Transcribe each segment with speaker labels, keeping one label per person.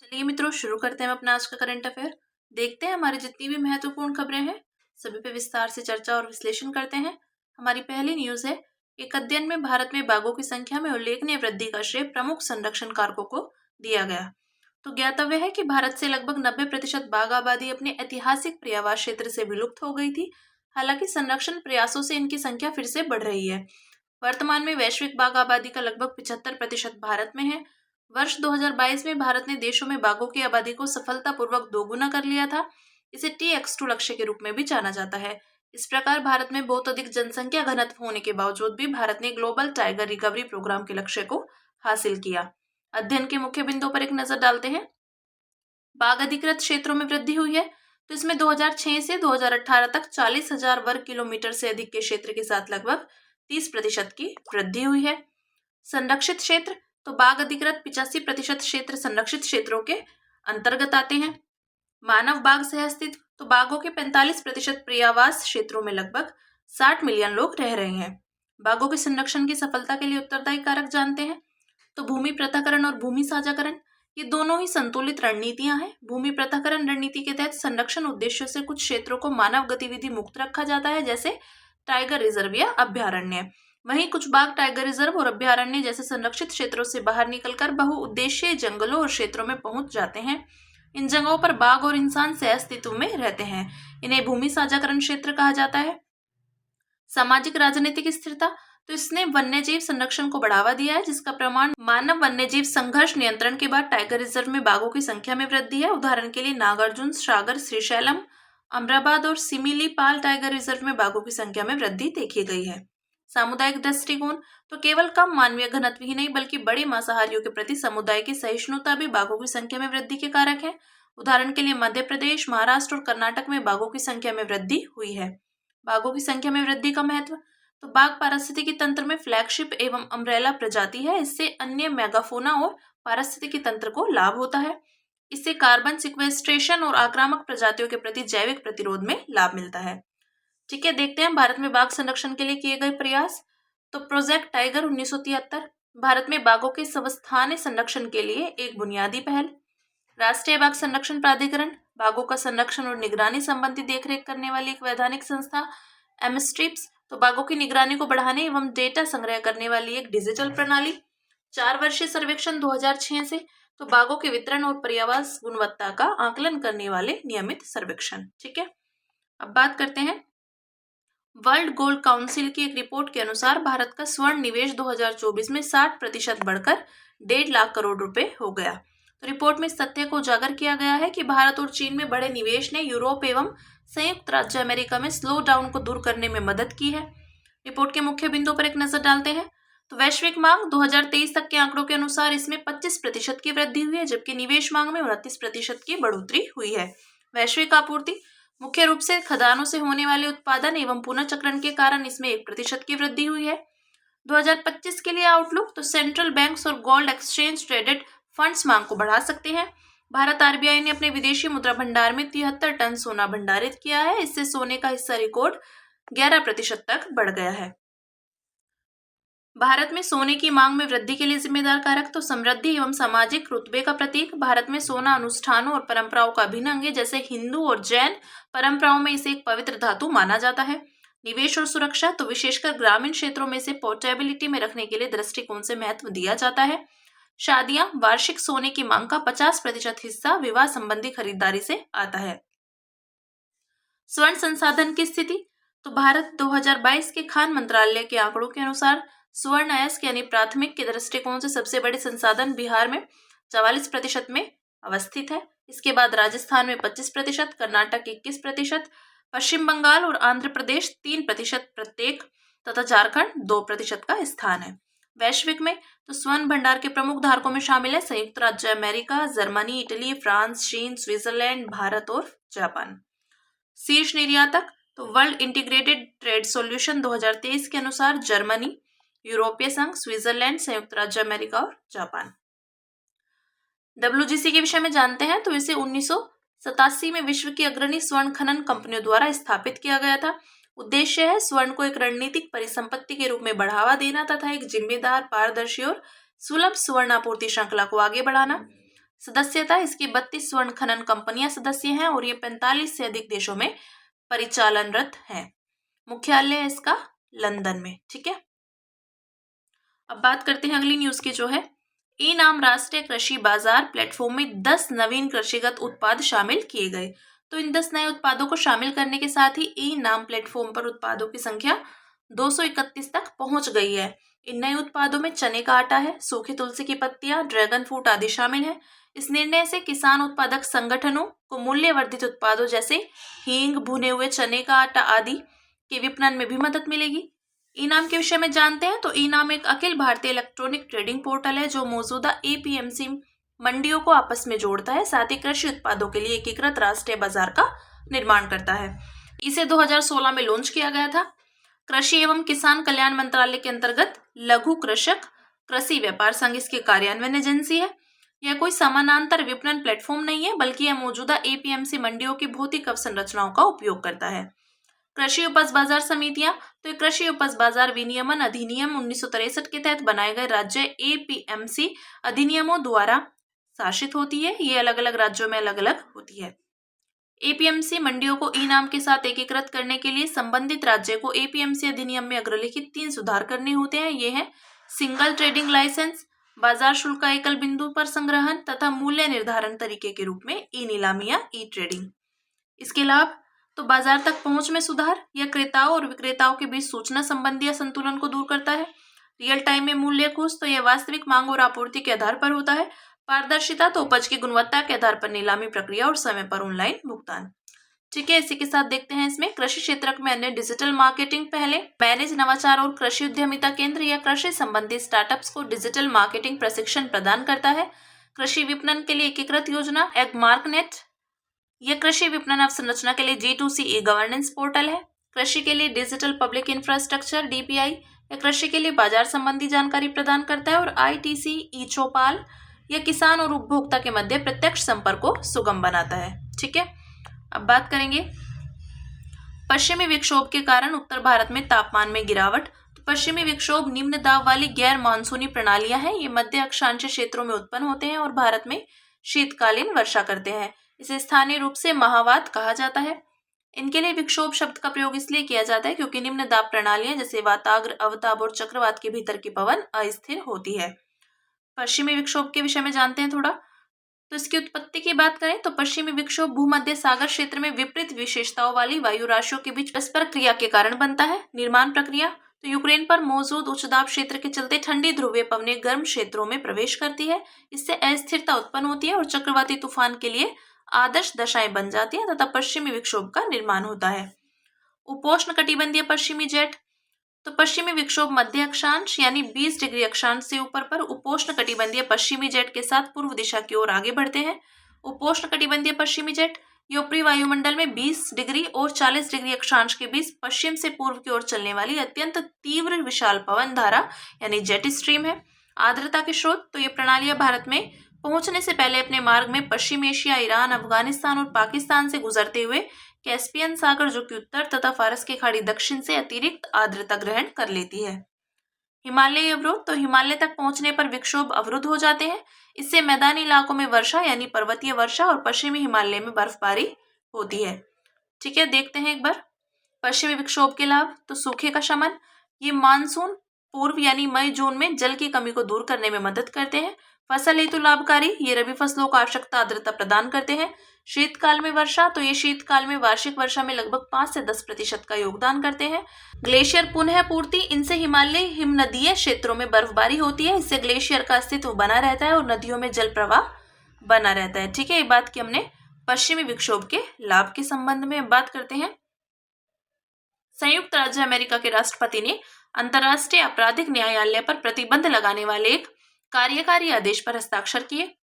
Speaker 1: चलिए मित्रों, शुरू करते हैं हम अपना आज का करंट अफेयर। देखते हैं हमारी जितनी भी महत्वपूर्ण खबरें हैं सभी पे विस्तार से चर्चा और विश्लेषण करते हैं। हमारी पहली न्यूज है, एक अध्ययन में भारत में बाघों की संख्या में उल्लेखनीय वृद्धि का श्रेय प्रमुख संरक्षण कारकों को दिया गया। तो ज्ञातव्य है कि भारत से लगभग 90% बाघ आबादी अपने ऐतिहासिक पर्यावास क्षेत्र से विलुप्त हो गई थी। हालांकि संरक्षण प्रयासों से इनकी संख्या फिर से बढ़ रही है। वर्तमान में वैश्विक बाघ आबादी का लगभग 75% भारत में है। वर्ष 2022 में भारत ने देशों में बाघों की आबादी को सफलतापूर्वक दोगुना कर लिया था। इसे TX2 लक्ष्य के रूप में भी जाना जाता है। इस प्रकार भारत में बहुत अधिक जनसंख्या घनत्व होने के बावजूद भी भारत ने ग्लोबल टाइगर रिकवरी प्रोग्राम के लक्ष्य को हासिल किया। अध्ययन के मुख्य बिंदुओं पर एक नजर डालते हैं। बाघ अधिकृत क्षेत्रों में वृद्धि हुई है। तो इसमें 2006 से 2018 तक 40,000 वर्ग किलोमीटर से अधिक के क्षेत्र के साथ लगभग 30% की वृद्धि हुई है। संरक्षित क्षेत्र, तो बाघ अधिकृत 85% क्षेत्र संरक्षित क्षेत्रों के अंतर्गत आते हैं। मानव बाघ सह अस्तित्व, तो बाघों के 45% पर्यावास क्षेत्रों में लगभग 60 मिलियन लोग रह रहे हैं। बाघों के संरक्षण की सफलता के लिए उत्तरदायी कारक जानते हैं। तो भूमि पृथक्करण और भूमि साझाकरण, ये दोनों ही संतुलित रणनीतियां हैं। भूमि पृथक्करण रणनीति के तहत संरक्षण उद्देश्यों से कुछ क्षेत्रों को मानव गतिविधि मुक्त रखा जाता है, जैसे टाइगर रिजर्व या अभ्यारण्य। वहीं कुछ बाघ टाइगर रिजर्व और अभ्यारण्य जैसे संरक्षित क्षेत्रों से बाहर निकलकर बहुउद्देशीय जंगलों और क्षेत्रों में पहुंच जाते हैं। इन जगहों पर बाघ और इंसान सह अस्तित्व में रहते हैं। इन्हें भूमि साझाकरण क्षेत्र कहा जाता है। सामाजिक राजनीतिक स्थिरता, तो इसने वन्यजीव संरक्षण को बढ़ावा दिया है, जिसका प्रमाण मानव वन्यजीव संघर्ष नियंत्रण के बाद टाइगर रिजर्व में बाघों की संख्या में वृद्धि है। उदाहरण के लिए नागार्जुन सागर, श्रीशैलम, अमराबाद और सिमिलीपाल टाइगर रिजर्व में बाघों की संख्या में वृद्धि देखी गई है। सामुदायिक दृष्टिकोण, तो केवल कम मानवीय घनत्व ही नहीं बल्कि बड़े मांसाहारियों के प्रति समुदाय की सहिष्णुता भी बाघों की संख्या में वृद्धि के कारक है। उदाहरण के लिए मध्य प्रदेश, महाराष्ट्र और कर्नाटक में बाघों की संख्या में वृद्धि हुई है। बाघों की संख्या में वृद्धि का महत्व, तो बाघ पारिस्थितिकी तंत्र में फ्लैगशिप एवं अम्ब्रेला प्रजाति है। इससे अन्य मेगाफोना और पारिस्थितिकी तंत्र को लाभ होता है। इससे कार्बन सिक्वेस्ट्रेशन और आक्रामक प्रजातियों के प्रति जैविक प्रतिरोध में लाभ मिलता है। ठीक है, देखते हैं भारत में बाघ संरक्षण के लिए किए गए प्रयास। तो प्रोजेक्ट टाइगर 1973 भारत में बाघों के स्वस्थानीय संरक्षण के लिए एक बुनियादी पहल। राष्ट्रीय बाघ संरक्षण प्राधिकरण, बाघों का संरक्षण और निगरानी संबंधी देखरेख करने वाली एक वैधानिक संस्था। एमस्ट्रिप्स, तो बाघों की निगरानी को बढ़ाने एवं डेटा संग्रह करने वाली एक डिजिटल प्रणाली। 4 वर्षीय सर्वेक्षण 2006 से, तो बाघों के वितरण और पर्यावास गुणवत्ता का आकलन करने वाले नियमित सर्वेक्षण। ठीक है, अब बात करते हैं वर्ल्ड गोल्ड काउंसिल की एक रिपोर्ट के अनुसार भारत का स्वर्ण निवेश 2024 में 60% बढ़कर 1.5 लाख करोड़ रुपए हो गया। तो रिपोर्ट में इस तथ्य को उजागर किया गया है कि भारत और चीन में बड़े निवेश ने यूरोप एवं संयुक्त राज्य अमेरिका में स्लो डाउन को दूर करने में मदद की है। रिपोर्ट के मुख्य बिंदुओं पर एक नजर डालते हैं। तो वैश्विक मांग 2023 तक के आंकड़ों के अनुसार इसमें 25% की वृद्धि हुई है, जबकि निवेश मांग में 29% की बढ़ोतरी हुई है। वैश्विक आपूर्ति, मुख्य रूप से खदानों से होने वाले उत्पादन एवं पुनर्चक्रण के कारण इसमें 1% की वृद्धि हुई है। 2025 के लिए आउटलुक, तो सेंट्रल बैंक्स और गोल्ड एक्सचेंज ट्रेडेड फंड्स मांग को बढ़ा सकते हैं। भारत RBI ने अपने विदेशी मुद्रा भंडार में 73 टन सोना भंडारित किया है। इससे सोने का हिस्सा रिकॉर्ड 11% तक बढ़ गया है। भारत में सोने की मांग में वृद्धि के लिए जिम्मेदार कारक, तो समृद्धि एवं सामाजिक रुतबे का प्रतीक। भारत में सोना अनुष्ठानों और परंपराओं का अभिन्न अंग है, जैसे हिंदू और जैन परंपराओं में इसे एक पवित्र धातु माना जाता है। निवेश और सुरक्षा, तो विशेषकर ग्रामीण क्षेत्रों में इसे पोर्टेबिलिटी में रखने के लिए दृष्टिकोण से महत्व दिया जाता है। शादियां, वार्षिक सोने की मांग का 50% हिस्सा विवाह संबंधी खरीदारी से आता है। स्वर्ण संसाधन की स्थिति, तो भारत 2022 के खान मंत्रालय के आंकड़ों के अनुसार स्वर्ण अयस्क यानी प्राथमिक के दृष्टिकोण से सबसे बड़े संसाधन बिहार में 44% में अवस्थित है। इसके बाद राजस्थान में 25%, कर्नाटक 21%, पश्चिम बंगाल और आंध्र प्रदेश 3% प्रत्येक तथा झारखंड 2% का स्थान है। वैश्विक में, तो स्वर्ण भंडार के प्रमुख धारकों में शामिल है संयुक्त राज्य अमेरिका, जर्मनी, इटली, फ्रांस, चीन, स्विट्जरलैंड, भारत और जापान। शीर्ष निर्यातक, तो वर्ल्ड इंटीग्रेटेड ट्रेड सॉल्यूशन 2023 के अनुसार जर्मनी, यूरोपीय संघ, स्विट्जरलैंड, संयुक्त राज्य अमेरिका और जापान। WGC के विषय में जानते हैं। तो इसे 1987 में विश्व की अग्रणी स्वर्ण खनन कंपनियों द्वारा स्थापित किया गया था। उद्देश्य है स्वर्ण को एक रणनीतिक परिसंपत्ति के रूप में बढ़ावा देना तथा एक जिम्मेदार, पारदर्शी और सुलभ स्वर्ण आपूर्ति श्रृंखला को आगे बढ़ाना। सदस्यता। इसकी 32 स्वर्ण खनन कंपनियां सदस्य हैं और ये 45 से अधिक देशों में परिचालनरत है। मुख्यालय है इसका लंदन में। ठीक है, अब बात करते हैं अगली न्यूज की, जो है ई नाम राष्ट्रीय कृषि बाजार प्लेटफॉर्म में 10 नवीन कृषिगत उत्पाद शामिल किए गए। तो इन 10 नए उत्पादों को शामिल करने के साथ ही ई नाम प्लेटफॉर्म पर उत्पादों की संख्या 231 तक पहुंच गई है। इन नए उत्पादों में चने का आटा है, सूखी तुलसी की पत्तियां, ड्रैगन फ्रूट आदि शामिल है। इस निर्णय से किसान उत्पादक संगठनों को मूल्य वर्धित उत्पादों जैसे हींग, भुने हुए चने का आटा आदि के विपणन में भी मदद मिलेगी। ई नाम के विषय में जानते हैं तो ई नाम एक Akhil Bharatiya electronic trading portal है जो मौजूदा एपीएमसी मंडियों को आपस में जोड़ता है, साथ ही कृषि उत्पादों के लिए एकीकृत राष्ट्रीय बाजार का निर्माण करता है। इसे 2016 में लॉन्च किया गया था। कृषि एवं किसान कल्याण मंत्रालय के अंतर्गत लघु कृषक कृषि व्यापार संघ इसकी कार्यान्वयन एजेंसी है। यह कोई समानांतर विपणन प्लेटफॉर्म नहीं है, बल्कि यह मौजूदा एपीएमसी मंडियों की भौतिक अवसंरचनाओं का उपयोग करता है। कृषि उपज बाजार समितियां, तो कृषि उपज बाजार विनियमन अधिनियम 1963 के तहत बनाए गए राज्य एपीएमसी अधिनियमों द्वारा शासित होती है। ये अलग अलग राज्यों में अलग अलग होती है। एपीएमसी मंडियों को ई नाम के साथ एकीकृत करने के लिए संबंधित राज्य को एपीएमसी अधिनियम में अग्रलिखित 3 सुधार करने होते हैं। ये है सिंगल ट्रेडिंग लाइसेंस, बाजार शुल्क का एकल बिंदु पर संग्रहण तथा मूल्य निर्धारण तरीके के रूप में ई नीलामी या ई ट्रेडिंग। इसके लाभ तो बाजार तक पहुंच में सुधार, यह क्रेताओं और विक्रेताओं के बीच सूचना संबंधी असंतुलन को दूर करता है। रियल टाइम में मूल्य खोज, तो यह वास्तविक मांग और आपूर्ति के आधार पर होता है। पारदर्शिता, तो उपज की गुणवत्ता के आधार पर नीलामी प्रक्रिया और समय पर ऑनलाइन भुगतान। ठीक है, इसी के साथ देखते हैं इसमें कृषि क्षेत्र में अन्य डिजिटल मार्केटिंग। पहले मैनेज नवाचार और कृषि उद्यमिता केंद्र या कृषि संबंधी स्टार्टअप्स को डिजिटल मार्केटिंग प्रशिक्षण प्रदान करता है। कृषि विपणन के लिए एकीकृत योजना एगमार्कनेट, यह कृषि विपणन अवसंरचना के लिए G2C ई गवर्नेंस पोर्टल है। कृषि के लिए डिजिटल पब्लिक इंफ्रास्ट्रक्चर DPI, यह कृषि के लिए बाजार संबंधी जानकारी प्रदान करता है। और ITC ई चौपाल, यह किसान और उपभोक्ता के मध्य प्रत्यक्ष संपर्क को सुगम बनाता है। ठीक है, अब बात करेंगे पश्चिमी विक्षोभ के कारण उत्तर भारत में तापमान में गिरावट। तो पश्चिमी विक्षोभ निम्न दाब वाली गैर मानसूनी प्रणालियां हैं। ये मध्य अक्षांशीय क्षेत्रों में उत्पन्न होते हैं और भारत में शीतकालीन वर्षा करते हैं। इसे स्थानीय रूप से महावात कहा जाता है। इनके लिए विक्षोभ शब्द का प्रयोग इसलिए किया जाता है क्योंकि निम्न दाब प्रणालियां जैसे वाताग्र, अवताप और चक्रवात के भीतर की पवन अस्थिर होती है। पश्चिमी विक्षोभ के विषय में जानते हैं थोड़ा। तो इसकी उत्पत्ति की बात करें तो पश्चिमी विक्षोभ भूमध्य सागर क्षेत्र में विपरीत विशेषताओं वाली वायु राशियों के बीच परस्पर क्रिया के कारण बनता है। निर्माण प्रक्रिया, तो यूक्रेन पर मौजूद उच्च दाब क्षेत्र के चलते ठंडी ध्रुवीय पवनें गर्म क्षेत्रों में प्रवेश करती है। इससे अस्थिरता उत्पन्न होती है और चक्रवाती तूफान के लिए आदर्श दशाएं बन जाती हैं तथा पश्चिमी विक्षोभ का निर्माण होता है। उपोष्ण कटिबंधीय पश्चिमी जेट, तो पश्चिमी विक्षोभ मध्य अक्षांश यानी 20 डिग्री अक्षांश से ऊपर पर उपोष्ण कटिबंधीय पश्चिमी जेट के साथ पूर्व दिशा की ओर आगे बढ़ते हैं। उपोष्ण कटिबंधीय पश्चिमी जेट ये ऊपरी वायुमंडल में 20 डिग्री और 40 डिग्री अक्षांश के बीच पश्चिम से पूर्व की ओर चलने वाली अत्यंत तीव्र विशाल पवन धारा यानी जेट स्ट्रीम है। आर्द्रता के स्रोत, तो ये प्रणालियां भारत में पहुंचने से पहले अपने मार्ग में पश्चिम एशिया, ईरान, अफगानिस्तान और पाकिस्तान से गुजरते हुए कैस्पियन सागर जो कि उत्तर तथा फारस की खाड़ी दक्षिण से अतिरिक्त आर्द्रता ग्रहण कर लेती है। हिमालय अवरोध, तो हिमालय तक पहुंचने पर विक्षोभ अवरुद्ध हो जाते हैं। इससे मैदानी इलाकों में वर्षा यानी पर्वतीय वर्षा और पश्चिमी हिमालय में बर्फबारी होती है। ठीक है, देखते हैं एक बार पश्चिमी विक्षोभ के लाभ। तो सूखे का शमन, ये मानसून पूर्व यानी मई जून में जल की कमी को दूर करने में मदद करते हैं। फसल हेतु लाभकारी, ये रबी फसलों को आवश्यक आर्द्रता प्रदान करते हैं। शीतकाल में वर्षा, तो ये शीतकाल में वार्षिक वर्षा में लगभग 5 से 10% का योगदान करते हैं। ग्लेशियर पुनः पूर्ति, इनसे हिमालय हिमनदीय क्षेत्रों में बर्फबारी होती है। इससे ग्लेशियर का अस्तित्व बना रहता है और नदियों में जल प्रवाह बना रहता है। ठीक है, ये बात की हमने पश्चिमी विक्षोभ के लाभ के संबंध में। बात करते हैं संयुक्त राज्य अमेरिका के राष्ट्रपति ने अंतर्राष्ट्रीय आपराधिक न्यायालय पर प्रतिबंध लगाने वाले एक कार्यकारी आदेश पर हस्ताक्षर किए।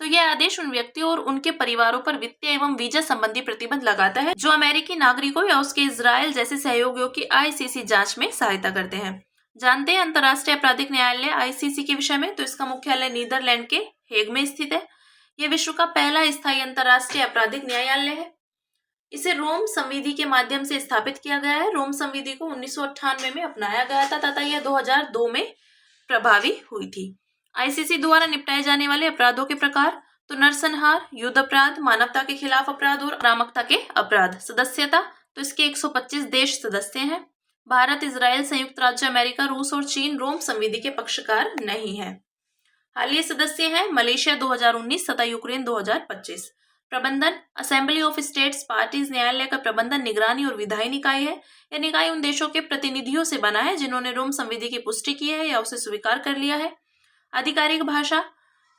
Speaker 1: तो यह आदेश उन व्यक्तियों और उनके परिवारों पर वित्तीय एवं वीजा संबंधी प्रतिबंध लगाता है जो अमेरिकी नागरिकों या उसके इजराइल जैसे सहयोगियों की ICC जांच में सहायता करते हैं। जानते हैं अंतर्राष्ट्रीय आपराधिक न्यायालय ICC के विषय में। तो इसका मुख्यालय नीदरलैंड के हेग में स्थित है। यह विश्व का पहला स्थायी अंतर्राष्ट्रीय आपराधिक न्यायालय है। इसे रोम संविधि के माध्यम से स्थापित किया गया है। रोम संविधि को 1998 में अपनाया गया था तथा यह 2002 में प्रभावी हुई थी। ICC द्वारा निपटाए जाने वाले अपराधों के प्रकार, तो नरसंहार, युद्ध अपराध, मानवता के खिलाफ अपराध और आक्रामकता के अपराध। सदस्यता, तो इसके 125 देश सदस्य हैं। भारत, इजराइल, संयुक्त राज्य अमेरिका, रूस और चीन रोम संविधि के पक्षकार नहीं है। हालिया सदस्य हैं मलेशिया 2019 तथा यूक्रेन 2025। प्रबंधन, असेंबली ऑफ स्टेट्स पार्टीज न्यायालय का प्रबंधन, निगरानी और विधायी निकाय है। यह निकाय उन देशों के प्रतिनिधियों से बना है जिन्होंने रोम संविधि की पुष्टि की है या उसे स्वीकार कर लिया है। आधिकारिक भाषा,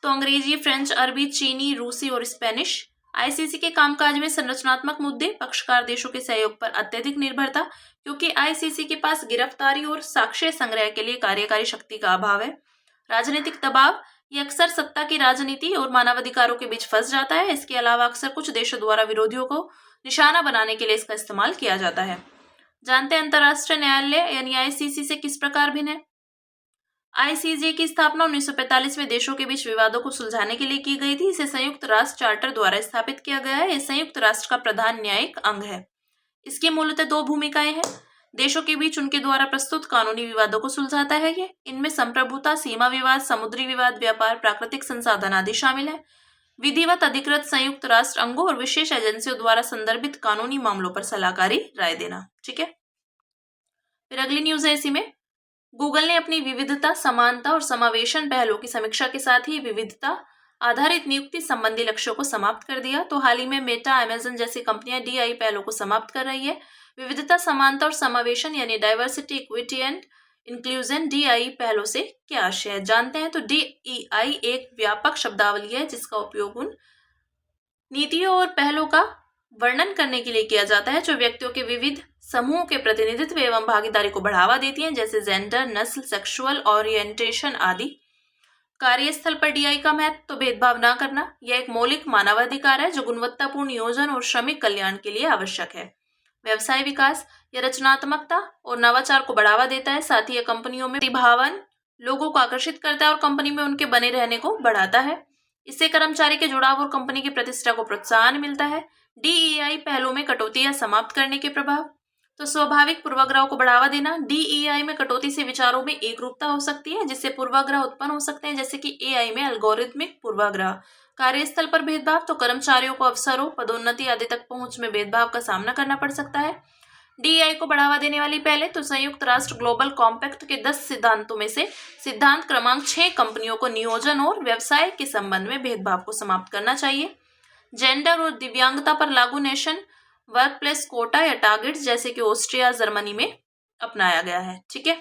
Speaker 1: तो अंग्रेजी, फ्रेंच, अरबी, चीनी, रूसी और स्पेनिश। आईसीसी के कामकाज में संरचनात्मक मुद्दे, पक्षकार देशों के सहयोग पर अत्यधिक निर्भरता, क्योंकि आईसीसी के पास गिरफ्तारी और साक्ष्य संग्रह के लिए कार्यकारी शक्ति का अभाव है। राजनीतिक दबाव, ये अक्सर सत्ता की राजनीति और मानवाधिकारों के बीच फंस जाता है। इसके अलावा अक्सर कुछ देशों द्वारा विरोधियों को निशाना बनाने के लिए इसका इस्तेमाल किया जाता है। जानते हैं अंतर्राष्ट्रीय न्यायालय यानी आईसीसी से किस प्रकार भिन्न है। आईसीजे की स्थापना 1945 में देशों के बीच विवादों को सुलझाने के लिए की गई थी। इसे संयुक्त राष्ट्र चार्टर द्वारा स्थापित किया गया है। यह संयुक्त राष्ट्र का प्रधान न्यायिक अंग है। इसकी मूलतः दो भूमिकाएं हैं। देशों के बीच उनके द्वारा प्रस्तुत कानूनी विवादों को सुलझाता है ये। इनमें संप्रभुता, सीमा विवाद, समुद्री विवाद, व्यापार, प्राकृतिक संसाधन आदि शामिल है। विधिवत अधिकृत संयुक्त राष्ट्र अंगों और विशेष एजेंसियों द्वारा संदर्भित कानूनी मामलों पर सलाहकारी राय देना। ठीक है, फिर अगली न्यूज है इसी में। गूगल ने अपनी विविधता, समानता और समावेशन पहलों की समीक्षा के साथ ही विविधता आधारित नियुक्ति संबंधी लक्ष्यों को समाप्त कर दिया। तो हाल ही में मेटा, अमेजन जैसी कंपनियां DEI पहलों को समाप्त कर रही है। विविधता, समानता और समावेशन यानी diversity, equity and inclusion DEI पहलों से क्या आशय है, जानते हैं। तो DEI एक व्यापक शब्दावली है जिसका उपयोग उन नीतियों और पहलों का वर्णन करने के लिए किया जाता है जो व्यक्तियों के विविध समूहों के प्रतिनिधित्व एवं भागीदारी को बढ़ावा देती हैं, जैसे जेंडर, नस्ल, सेक्सुअल ओरिएंटेशन आदि। कार्यस्थल पर DEI का महत्व, तो भेदभाव न करना। यह एक मौलिक मानवाधिकार है जो गुणवत्तापूर्ण नियोजन और श्रमिक कल्याण के लिए आवश्यक है। व्यवसाय विकास, यह रचनात्मकता और नवाचार को बढ़ावा देता है। साथ ही यह कंपनियों में प्रतिभावान लोगों को आकर्षित करता है और कंपनी में उनके बने रहने को बढ़ाता है। इससे कर्मचारी के जुड़ाव और कंपनी की प्रतिष्ठा को प्रोत्साहन मिलता है। DEI पहलों में कटौती या समाप्त करने के प्रभाव, तो स्वाभाविक पूर्वाग्रहों को बढ़ावा देना। DEI में कटौती से विचारों में एकरूपता हो सकती है जिससे पूर्वाग्रह उत्पन्न हो सकते हैं, जैसे कि AI में एल्गोरिथमिक पूर्वाग्रह। कार्यस्थल पर भेदभाव, तो कर्मचारियों को अवसरों, पदोन्नति आदि तक पहुंच में भेदभाव का सामना करना पड़ सकता है। DEI को बढ़ावा देने वाली पहले, तो संयुक्त राष्ट्र ग्लोबल कॉम्पैक्ट के 10 सिद्धांतों में से सिद्धांत क्रमांक 6 कंपनियों को नियोजन और व्यवसाय के संबंध में भेदभाव को समाप्त करना चाहिए। जेंडर और दिव्यांगता पर लागू नेशन वर्क प्लेस कोटा या टारगेट्स, जैसे कि ऑस्ट्रिया, जर्मनी में अपनाया गया है। ठीक है,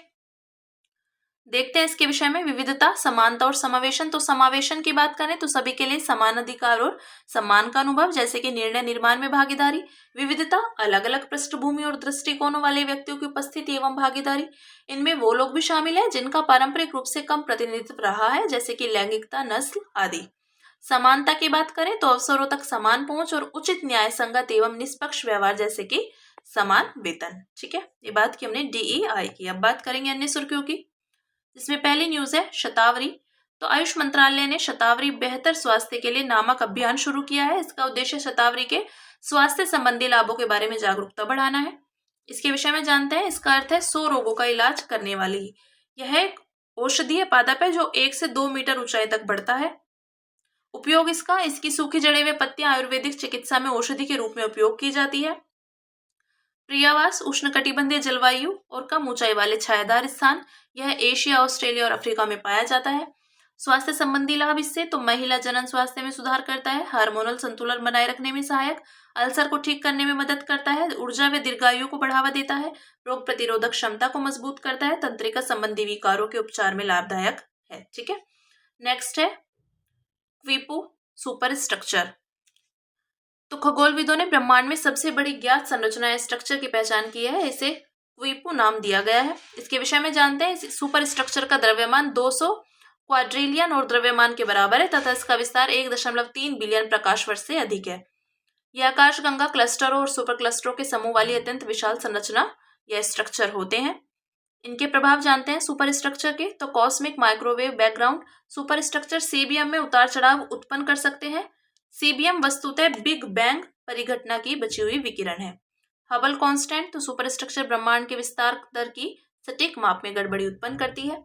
Speaker 1: देखते हैं इसके विषय में। विविधता, समानता और समावेशन, तो समावेशन की बात करें तो सभी के लिए समान अधिकार और सम्मान का अनुभव, जैसे कि निर्णय निर्माण में भागीदारी। विविधता, अलग अलग पृष्ठभूमि और दृष्टिकोणों वाले व्यक्तियों की उपस्थिति एवं भागीदारी। इनमें वो लोग भी शामिल हैं जिनका पारंपरिक रूप से कम प्रतिनिधित्व रहा है, जैसे कि लैंगिकता, नस्ल आदि। समानता की बात करें तो अवसरों तक समान पहुंच और उचित न्याय संगत एवं निष्पक्ष व्यवहार, जैसे कि समान वेतन। ठीक है, ये बात की हमने DEI की। अब बात करेंगे अन्य सुर्खियों की, जिसमें पहली न्यूज है शतावरी। तो आयुष मंत्रालय ने शतावरी बेहतर स्वास्थ्य के लिए नामक अभियान शुरू किया है। इसका उद्देश्य शतावरी के स्वास्थ्य संबंधी लाभों के बारे में जागरूकता बढ़ाना है। इसके विषय में जानते हैं। इसका अर्थ है 100 रोगों का इलाज करने वाली। यह एक औषधीय पादप है जो 1 से 2 मीटर ऊंचाई तक बढ़ता है। उपयोग इसका, इसकी सूखी जड़े हुए पत्तियां आयुर्वेदिक चिकित्सा में औषधि के रूप में उपयोग की जाती है। प्रियावास, उष्णकटिबंधीय जलवायु और कम ऊंचाई वाले छायादार स्थान। यह एशिया, ऑस्ट्रेलिया और अफ्रीका में पाया जाता है। स्वास्थ्य संबंधी लाभ इससे, तो महिला जनन स्वास्थ्य में सुधार करता है, हार्मोनल संतुलन बनाए रखने में सहायक, अल्सर को ठीक करने में मदद करता है, ऊर्जा व दीर्घायु को बढ़ावा देता है, रोग प्रतिरोधक क्षमता को मजबूत करता है, तंत्रिका संबंधी विकारों के उपचार में लाभदायक है। ठीक है, नेक्स्ट है क्वीपू सुपर स्ट्रक्चर। तो खगोलविदों ने ब्रह्मांड में सबसे बड़ी ज्ञात संरचना स्ट्रक्चर की पहचान की है। इसे क्वीपू नाम दिया गया है। इसके विषय में जानते हैं। सुपर स्ट्रक्चर का द्रव्यमान 200 क्वाड्रिलियन और द्रव्यमान के बराबर है तथा इसका विस्तार 1.3 बिलियन प्रकाश वर्ष से अधिक है। यह आकाशगंगा क्लस्टरों और सुपर क्लस्टरों के समूह वाली अत्यंत विशाल संरचना या स्ट्रक्चर होते हैं। इनके प्रभाव जानते हैं सुपर स्ट्रक्चर के। तो cosmic microwave background, super structure CBM में उतार चढ़ाव उत्पन्न कर सकते हैं। सीबीएम वस्तुतः बिग बैंग परिघटना की बची हुई विकिरण है। हबल कांस्टेंट, तो सुपर स्ट्रक्चर ब्रह्मांड के विस्तार दर की सटीक माप में गड़बड़ी उत्पन्न करती है।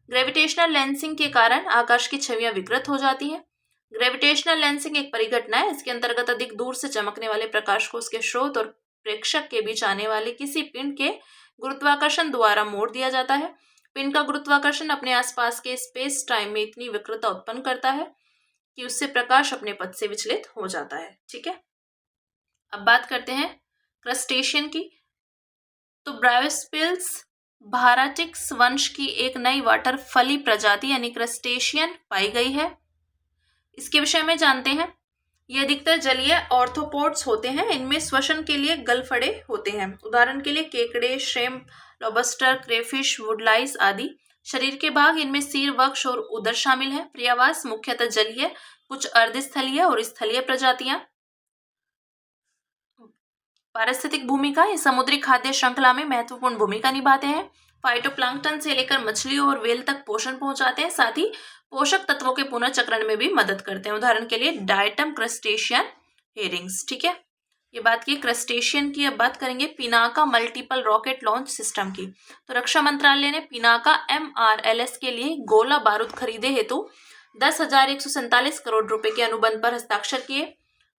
Speaker 1: ग्रेविटेशनल लेंसिंग के कारण आकाश की छवियां विकृत हो जाती हैं। ग्रेविटेशनल लेंसिंग एक परिघटना है, इसके अंतर्गत अधिक दूर से चमकने वाले प्रकाश को उसके स्रोत और प्रेक्षक के बीच आने वाले किसी पिंड के गुरुत्वाकर्षण द्वारा मोड़ दिया जाता है। पिंड का गुरुत्वाकर्षण अपने आसपास के स्पेस टाइम में इतनी विकृतता उत्पन्न करता है कि उससे प्रकाश अपने पथ से विचलित हो जाता है। ठीक है, अब बात करते हैं क्रस्टेशियन की। तो ब्रायोस्पिल्स भाराटिक्स वंश की एक नई वाटर फली प्रजाति यानी क्रस्टेशियन पाई गई है। इसके विषय में जानते हैं। ये अधिकतर जलीय ऑर्थोपोड्स होते हैं। इनमें श्वसन के लिए गलफड़े होते हैं। उदाहरण के लिए केकड़े, श्रिम्प, लॉबस्टर, क्रेफिश, वुडलाइस आदि। शरीर के भाग इनमें सिर, वक्ष और उदर शामिल है। पर्यावास मुख्यतः जलीय, कुछ अर्धस्थलीय और स्थलीय प्रजातियां। पारिस्थितिक भूमिका, ये समुद्री खाद्य श्रृंखला में महत्वपूर्ण भूमिका निभाते हैं। फाइटोप्लैंक्टन से लेकर मछलियों और व्हेल तक पोषण पहुंचाते हैं, साथ ही पोषक तत्वों के पुनर्चक्रण में भी मदद करते हैं। उदाहरण के लिए डायटम, क्रस्टेशियन, हेरिंग्स। ठीक है, ये बात की क्रस्टेशियन की। अब बात करेंगे Pinaka multiple rocket launch system की। तो रक्षा मंत्रालय ने पिनाका MRLS के लिए गोला बारूद खरीदे हेतु 10,147 करोड़ रुपए के अनुबंध पर हस्ताक्षर किए।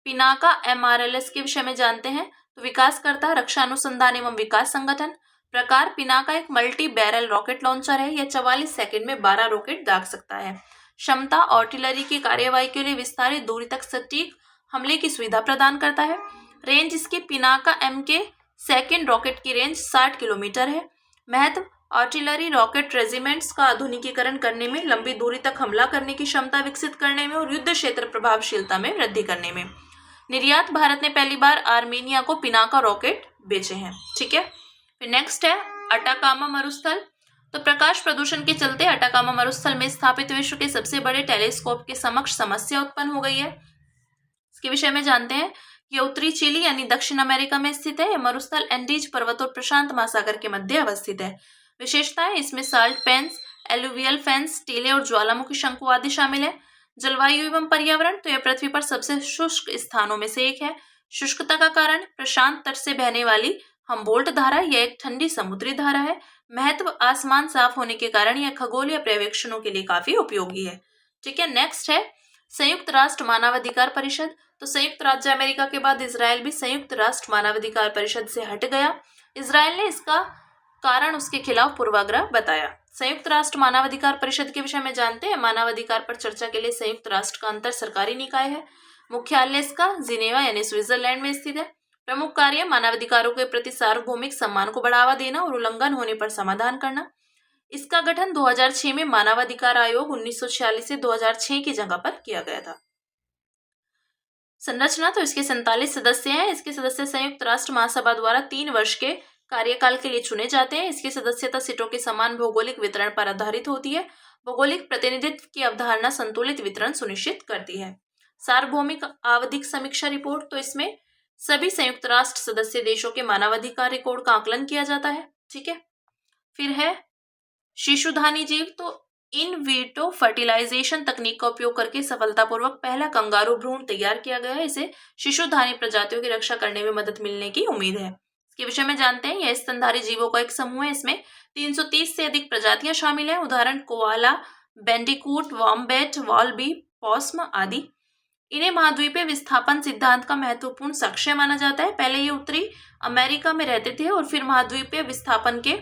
Speaker 1: पिनाका MRLS के विषय में जानते हैं। तो विकासकर्ता रक्षा अनुसंधान एवं विकास संगठन। प्रकार पिनाका एक मल्टी बैरल रॉकेट लॉन्चर है। यह 44 सेकंड में 12 रॉकेट दाग सकता है। क्षमता, आर्टिलरी की कार्यवाही के लिए विस्तारित दूरी तक सटीक हमले की सुविधा प्रदान करता है। रेंज, इसके पिनाका M के सेकंड रॉकेट की रेंज 60 किलोमीटर है। महत्व, आर्टिलरी रॉकेट रेजिमेंट्स का आधुनिकीकरण करने में, लंबी दूरी तक हमला करने की क्षमता विकसित करने में और युद्ध क्षेत्र प्रभावशीलता में वृद्धि करने में। निर्यात, भारत ने पहली बार आर्मेनिया को पिनाका रॉकेट बेचे हैं। ठीक है, फिर नेक्स्ट है अटाकामा मरुस्थल। तो प्रकाश प्रदूषण के चलते अटाकामा मरुस्थल में स्थापित विश्व के सबसे बड़े टेलीस्कोप के समक्ष समस्या उत्पन्न हो गई है। इसके विषय में जानते हैं। यह उत्तरी चिली यानी दक्षिण अमेरिका में स्थित है। यह मरुस्थल एंडीज पर्वत और प्रशांत महासागर के मध्य अवस्थित है। विशेषताएं, इसमें साल्ट पेन्स, एलुवियल फेंस, टीले और ज्वालामुखी शंकु आदि शामिल है। जलवायु एवं पर्यावरण, तो यह पृथ्वी पर सबसे शुष्क स्थानों में से एक है। शुष्कता का कारण, प्रशांत तट से बहने वाली हम्बोल्ट धारा, यह एक ठंडी समुद्री धारा है। महत्व, आसमान साफ होने के कारण यह खगोलीय पर्यवेक्षणों के लिए काफी उपयोगी है। ठीक है, नेक्स्ट है संयुक्त राष्ट्र मानवाधिकार परिषद। तो संयुक्त राज्य अमेरिका के बाद इजराइल भी संयुक्त राष्ट्र मानवाधिकार परिषद से हट गया। इजराइल ने इसका कारण उसके खिलाफ पूर्वाग्रह बताया। संयुक्त राष्ट्र मानवाधिकार परिषद के विषय में जानते हैं। मानवाधिकार पर चर्चा के लिए संयुक्त राष्ट्र का अंतर सरकारी निकाय है। मुख्यालय इसका जिनेवा यानी स्विट्जरलैंड में स्थित है। प्रमुख कार्य, मानवाधिकारों के प्रति सार्वभौमिक सम्मान को बढ़ावा देना और उल्लंघन होने पर समाधान करना। इसका गठन 2006 में मानवाधिकार आयोग 1946 से 2006 की जगह पर किया गया था। संरचना, तो इसके 47 सदस्य हैं। इसके सदस्य संयुक्त राष्ट्र महासभा द्वारा 3 वर्ष के कार्यकाल के लिए चुने जाते हैं। इसकी सदस्यता सीटों के समान भौगोलिक वितरण पर आधारित होती है। भौगोलिक प्रतिनिधित्व की अवधारणा संतुलित वितरण सुनिश्चित करती है। सार्वभौमिक आवधिक समीक्षा रिपोर्ट, तो इसमें सभी संयुक्त राष्ट्र सदस्य देशों के मानवाधिकार रिकॉर्ड का आकलन किया जाता है। ठीक है, फिर है शिशुधानी जीव। तो इन वीटो फर्टिलाइजेशन तकनीक का उपयोग करके सफलतापूर्वक पहला कंगारू भ्रूण तैयार किया गया है। इसे शिशुधानी प्रजातियों की रक्षा करने में मदद मिलने की उम्मीद है। इसके विषय में जानते हैं। यह स्तनधारी जीवों का एक समूह है। इसमें 330 से अधिक प्रजातियां शामिल हैं। उदाहरण कोआला, बैंडिकूट, वॉम्बैट, वालबी, पॉस्म आदि। इन्हें महाद्वीपीय विस्थापन सिद्धांत का महत्वपूर्ण साक्ष्य माना जाता है। पहले ये उत्तरी अमेरिका में रहते थे और फिर महाद्वीपीय विस्थापन के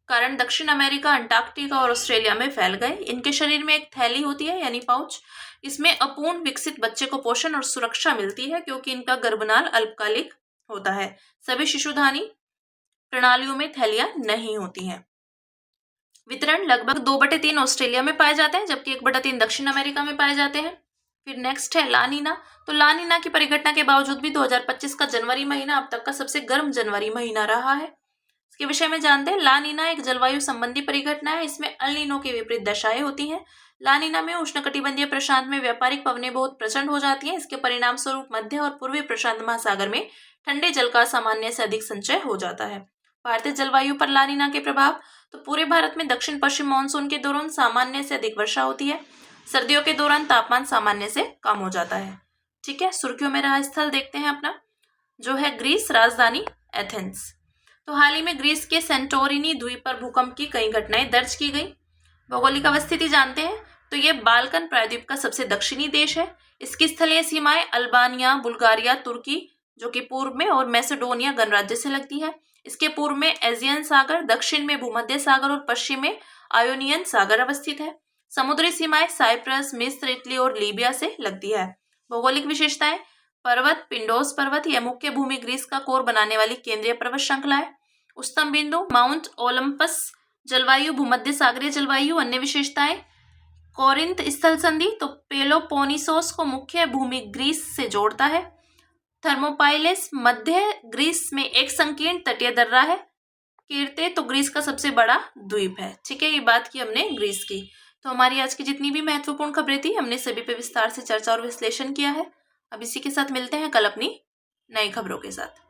Speaker 1: कारण दक्षिण अमेरिका, अंटार्कटिका और ऑस्ट्रेलिया में फैल गए। इनके शरीर में एक थैली होती है यानी पाउच। इसमें अपूर्ण विकसित बच्चे को पोषण और सुरक्षा मिलती है क्योंकि इनका गर्भनाल अल्पकालिक होता है। सभी शिशुधानी प्रणालियों में थैलियां नहीं होती हैं। वितरण, लगभग 2/3 ऑस्ट्रेलिया में पाए जाते हैं जबकि 1/3 दक्षिण अमेरिका में पाए जाते हैं। फिर नेक्स्ट है लानीना। तो लानीना की परिघटना के बावजूद भी 2025 का जनवरी महीना अब तक का सबसे गर्म जनवरी महीना रहा है। इसके विषय में जानते हैं। लानीना एक जलवायु संबंधी परिघटना है। इसमें अल नीनो की विपरीत दशाएं होती हैं। लानीना में उष्णकटिबंधीय प्रशांत में व्यापारिक पवनें बहुत प्रचंड हो जाती हैं। इसके परिणाम स्वरूप मध्य और पूर्वी प्रशांत महासागर में ठंडे जल का सामान्य से अधिक संचय हो जाता है। भारतीय जलवायु पर लानीना के प्रभाव, तो पूरे भारत में दक्षिण पश्चिम मानसून के दौरान सामान्य से अधिक वर्षा होती है। सर्दियों के दौरान तापमान सामान्य से कम हो जाता है। ठीक है, सुर्खियों में रहा स्थल देखते हैं अपना, जो है ग्रीस, राजधानी एथेंस। तो हाल ही में ग्रीस के सेंटोरिनी द्वीप पर भूकंप की कई घटनाएं दर्ज की गई। भौगोलिक अवस्थिति जानते हैं। तो ये बाल्कन प्रायद्वीप का सबसे दक्षिणी देश है। इसकी स्थलीय सीमाएं अल्बानिया, बुल्गारिया, तुर्की जो कि पूर्व में, और मैसेडोनिया गणराज्य से लगती है। इसके पूर्व में एजियन सागर, दक्षिण में भूमध्य सागर और पश्चिम में आयोनियन सागर अवस्थित है। समुद्री सीमाएं साइप्रस, मिस्र, इटली और लीबिया से लगती है। भौगोलिक विशेषताएं पर्वत, पिंडोस पर्वत, यह मुख्य भूमि ग्रीस का कोर बनाने वाली केंद्रीय पर्वत श्रृंखला है। उच्चतम बिंदु माउंट ओलंपस। जलवायु भूमध्य सागरीय जलवायु। अन्य विशेषताएं कोरिंथ स्थल संधि तो पेलोपोनिसोस को मुख्य भूमि ग्रीस से जोड़ता है। थर्मोपाइलेस मध्य ग्रीस में एक संकीर्ण तटीय दर्रा है। कीर्ते तो ग्रीस का सबसे बड़ा द्वीप है। ठीक है, ये बात की हमने ग्रीस की। तो हमारी आज की जितनी भी महत्वपूर्ण खबरें थी हमने सभी पे विस्तार से चर्चा और विश्लेषण किया है। अब इसी के साथ मिलते हैं कल अपनी नई खबरों के साथ।